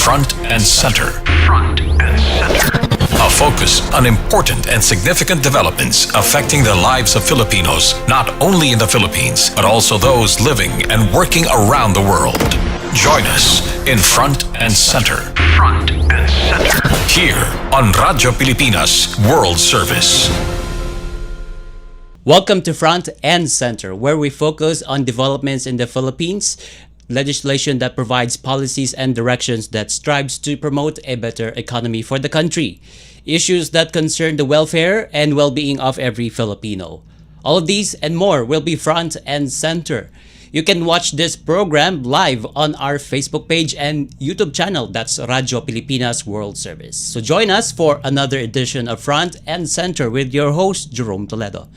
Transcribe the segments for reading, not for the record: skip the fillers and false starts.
Front and Center. Front and Center. A focus on important and significant developments affecting the lives of Filipinos, not only in the Philippines, but also those living and working around the world. Join us in Front and Center. Front and Center. Here on Radyo Pilipinas World Service. Welcome to Front and Center, where we focus on developments in the Philippines, legislation that provides policies and directions that strives to promote a better economy for the country, issues that concern the welfare and well-being of every Filipino. All of these and more will be Front and Center. You can watch this program live on our Facebook page and YouTube channel. That's Radyo Pilipinas World Service. So join us for another edition of Front and Center with your host, Jerome Toledo.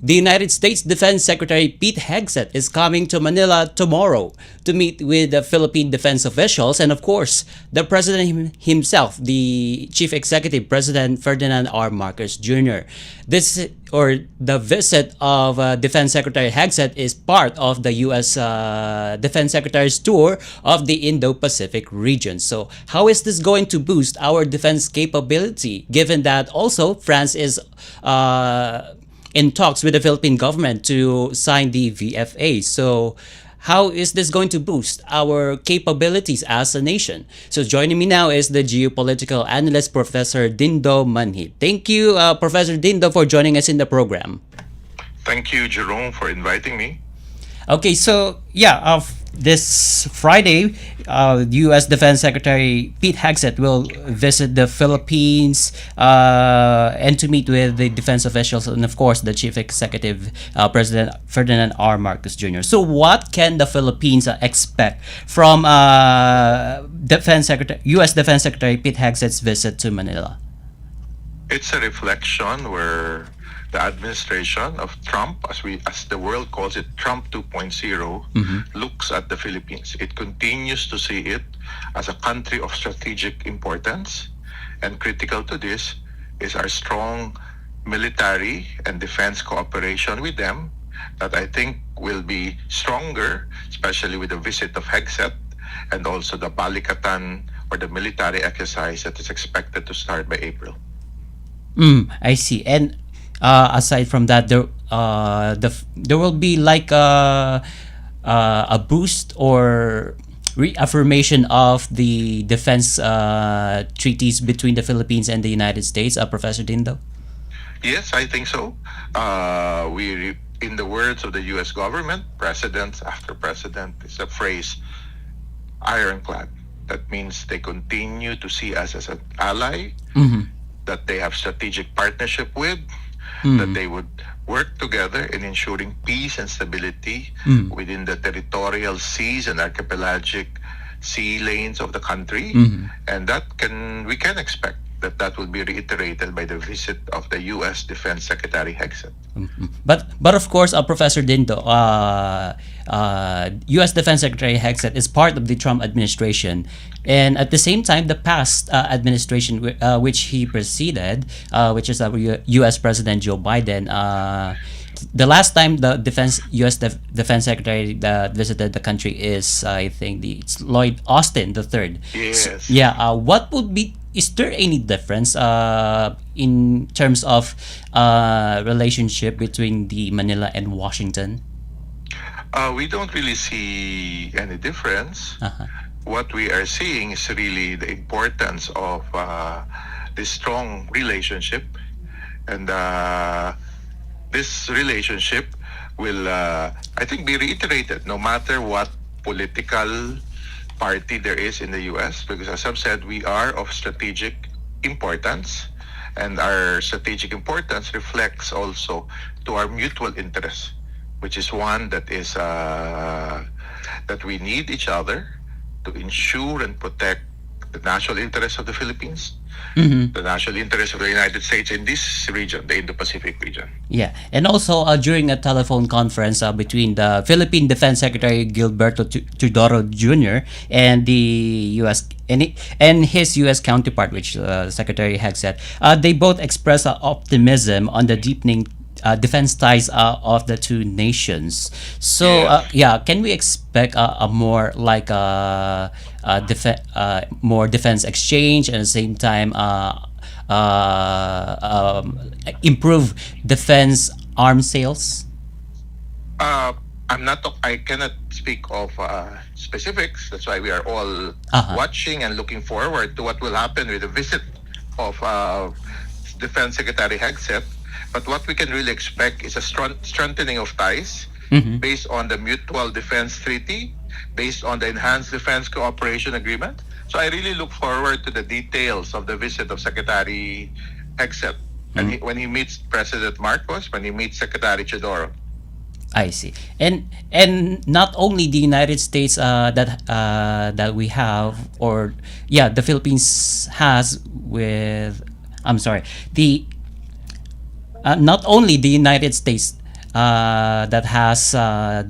The United States Defense Secretary Pete Hegseth is coming to Manila tomorrow to meet with the Philippine defense officials and, of course, the President himself, the Chief Executive President Ferdinand R. Marcos Jr. The visit of Defense Secretary Hegseth is part of the U.S. Defense Secretary's tour of the Indo-Pacific region. So, how is this going to boost our defense capability, given that also France is in talks with the Philippine government to sign the VFA. So how is this going to boost our capabilities as a nation? So joining me now is the geopolitical analyst, Professor Dindo Manhit. Thank you, Professor Dindo, for joining us in the program. Thank you, Jerome, for inviting me. Okay, so this Friday, U.S. Defense Secretary Pete Hegseth will visit the Philippines and to meet with the defense officials and, of course, the Chief Executive President Ferdinand R. Marcos Jr. So, what can the Philippines expect from U.S. Defense Secretary Pete Hegseth's visit to Manila? It's a reflection where the administration of Trump, as the world calls it, Trump 2.0, looks at the Philippines. It continues to see it as a country of strategic importance, and critical to this is our strong military and defense cooperation with them that I think will be stronger, especially with the visit of Hegseth and also the Balikatan or the military exercise that is expected to start by April. I see. And aside from that, there will be like a boost or reaffirmation of the defense treaties between the Philippines and the United States, Professor Dindo? Yes, I think so. In the words of the U.S. government, president after president, is a phrase, ironclad. That means they continue to see us as an ally, that they have strategic partnership with, that they would work together in ensuring peace and stability within the territorial seas and archipelagic sea lanes of the country. And we can expect that will be reiterated by the visit of the U.S. Defense Secretary Hegseth. But of course, Professor Dindo, U.S. Defense Secretary Hegseth is part of the Trump administration, and at the same time, the past administration which he preceded, which is U.S. President Joe Biden. The last time the U.S. Defense Secretary visited the country is, I think, it's Lloyd Austin III. Yes. So, what would be? Is there any difference in terms of relationship between the Manila and Washington? We don't really see any difference. What we are seeing is really the importance of this strong relationship, and this relationship will, I think, be reiterated no matter what political party there is in the U.S. because, as I've said, we are of strategic importance, and our strategic importance reflects also to our mutual interest, which is one that is that we need each other to ensure and protect the national interests of the Philippines, the national interests of the United States in this region, the Indo-Pacific region. Yeah, and also during a telephone conference between the Philippine Defense Secretary Gilberto Teodoro Jr. and the U.S. and his U.S. counterpart, which Secretary Hegseth, they both expressed optimism on the deepening defense ties of the two nations. So, can we expect a more like more defense exchange, and at the same time improve defense arms sales? Uh, I cannot speak of specifics. That's why we are all watching and looking forward to what will happen with the visit of Defense Secretary Hegseth. But what we can really expect is a strengthening of ties based on the Mutual Defense Treaty, based on the Enhanced Defense Cooperation Agreement. So I really look forward to the details of the visit of Secretary Hegseth and when he meets President Marcos, when he meets Secretary Chidoro. I see. And not only the United States that we have, or the Philippines has with, I'm sorry, the not only the United States that has a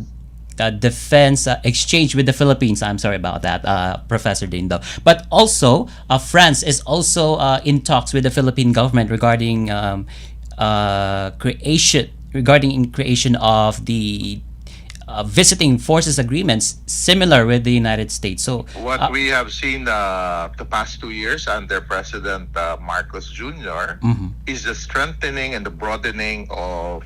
defense exchange with the Philippines. I'm sorry about that, Professor Dindo. But also, France is also in talks with the Philippine government regarding creation of the visiting forces agreements similar with the United States. So what we have seen the past 2 years under President Marcos Jr. Is the strengthening and the broadening of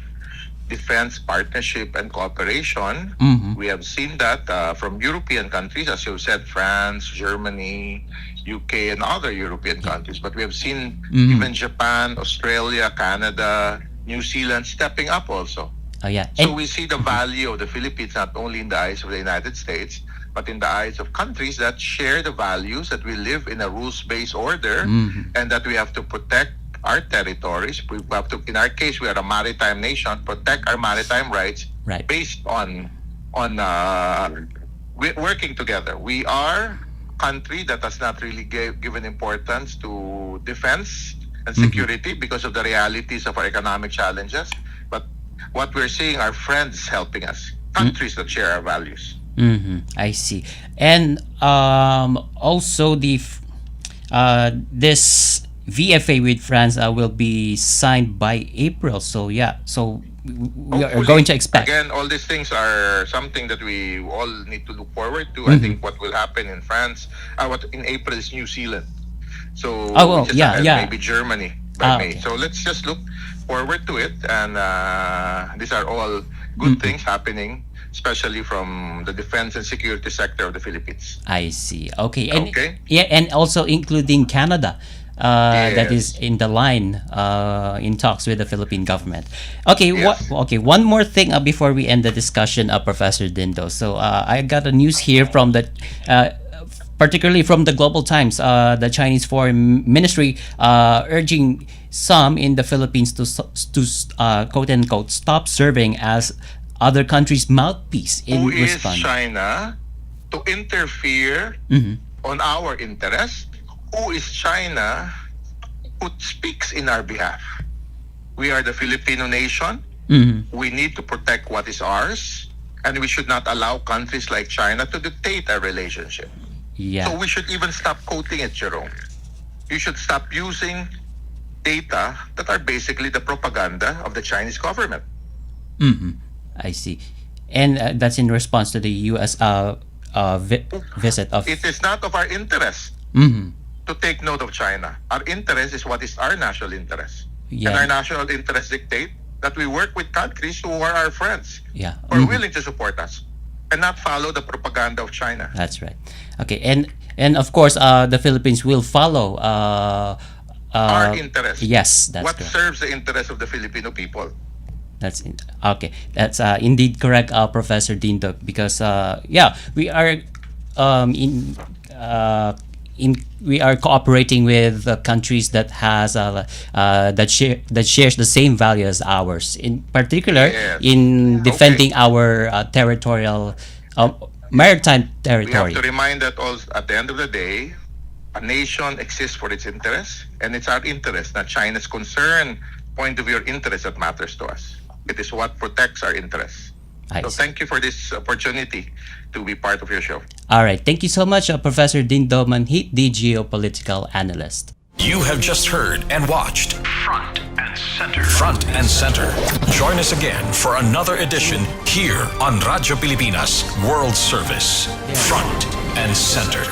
defense partnership and cooperation. We have seen that from European countries, as you said, France, Germany, UK, and other European countries. But we have seen even Japan, Australia, Canada, New Zealand stepping up also. Oh, yeah. So we see the value of the Philippines not only in the eyes of the United States, but in the eyes of countries that share the values that we live in a rules-based order and that we have to protect our territories. We have to, in our case, we are a maritime nation, protect our maritime rights based on working together. We are a country that has not really given importance to defense and security because of the realities of our economic challenges. But what we're seeing are friends helping us, countries that share our values. I see. And also this VFA with France will be signed by April. So we are going to expect. Again, all these things are something that we all need to look forward to. I think what will happen in France, what in April is New Zealand. So maybe Germany by May. Okay. So let's just look forward to it. And these are all good things happening, especially from the defense and security sector of the Philippines. I see. Okay. And, Okay. and also including Canada. That is Yes. in the line in talks with the Philippine government. Okay, Yes. one more thing before we end the discussion, Professor Dindo. So I got a news here from the particularly from the Global Times, the Chinese Foreign Ministry urging some in the Philippines to quote unquote stop serving as other countries' mouthpiece in Who is response. China to interfere on our interest? Who is China who speaks in our behalf? We are the Filipino nation. We need to protect what is ours, and we should not allow countries like China to dictate our relationship. Yeah. So we should even stop quoting it, Jerome. You should stop using data that are basically the propaganda of the Chinese government. I see. And that's in response to the U.S. Visit of. It is not of our interest to take note of China. Our interest is what is our national interest. Yeah. And our national interests dictate that we work with countries who are our friends, Yeah. who are willing to support us, and not follow the propaganda of China. That's right. Okay, and of course, the Philippines will follow. Our interest. Yes, that's what correct. serves the interest of the Filipino people. Okay. That's indeed correct, Professor Dindo. Because we are we are cooperating with countries that has that shares the same value as ours. In particular, Yes. in defending our territorial maritime We have territory. to remind that also, at the end of the day, a nation exists for its interests, and it's our interest, not China's concern, point of view, or interest that matters to us. It is what protects our interests. I So see. thank you for this opportunity to be part of your show. All right. Thank you so much, Professor Dindo Manhit, the geopolitical analyst. You have just heard and watched Front and Center. Front and Center. Join us again for another edition here on Radyo Pilipinas World Service. Front and Center.